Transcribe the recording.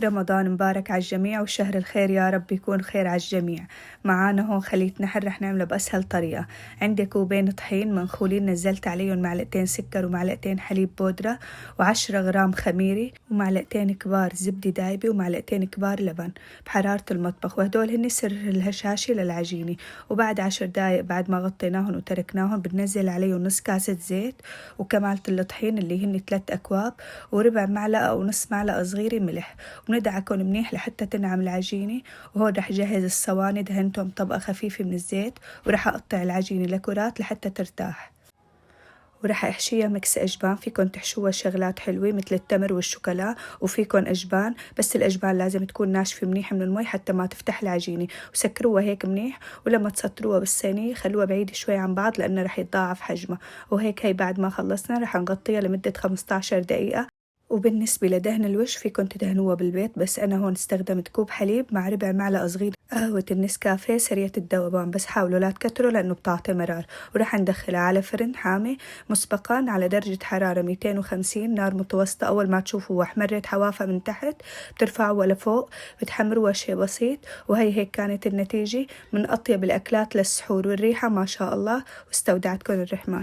رمضان مبارك على الجميع وشهر الخير يا رب يكون خير على الجميع. معانا هون خلية نحل رح نعمله بأسهل طريقة. عندي كوبين طحين منخولين نزلت عليهم معلقتين سكر ومعلقتين حليب بودرة و10 غرام خميري ومعلقتين كبار زبدة دايبة ومعلقتين كبار لبن بحرارة المطبخ، وهدول هن سر الهشاشة للعجينة. وبعد 10 دقايق بعد ما غطيناهم وتركناهم بننزل عليهم نص كاسة زيت وكمالة الطحين اللي هن 3 أكواب وربع معلقة أو نص معلقة صغيرة ملح، وندعكن منيح لحتى تنعم العجينة. وهون رح جهز الصواني دهنتهم طبقة خفيفة من الزيت، ورح أقطع العجينة لكرات لحتى ترتاح، ورح احشيها مكس اجبان. فيكن تحشوها شغلات حلوة مثل التمر والشوكولا، وفيكن اجبان بس الاجبان لازم تكون ناشفة منيح من المي حتى ما تفتح العجينة، وسكروها هيك منيح. ولما تسطروها بالصينية خلوها بعيدة شوي عن بعض لانه رح يتضاعف حجمها. وهيك هي بعد ما خلصنا رح نغطيها لمدة 15 دقيقة. وبالنسبة لدهن الوش فيكن تدهنوها بالبيت، بس أنا هون استخدمت كوب حليب مع ربع معلقة صغيرة قهوة النسكافيه سريعة الذوبان، بس حاولوا لا تكتروا لأنه بتعطي مرار. ورح ندخلها على فرن حامي مسبقا على درجة حرارة 250 نار متوسطة. أول ما تشوفوا احمرت حوافها من تحت بترفعوها لفوق، بتحمروها شي بسيط. وهي هيك كانت النتيجة من أطيب الأكلات للسحور، والريحة ما شاء الله، واستودعتكم الرحمن.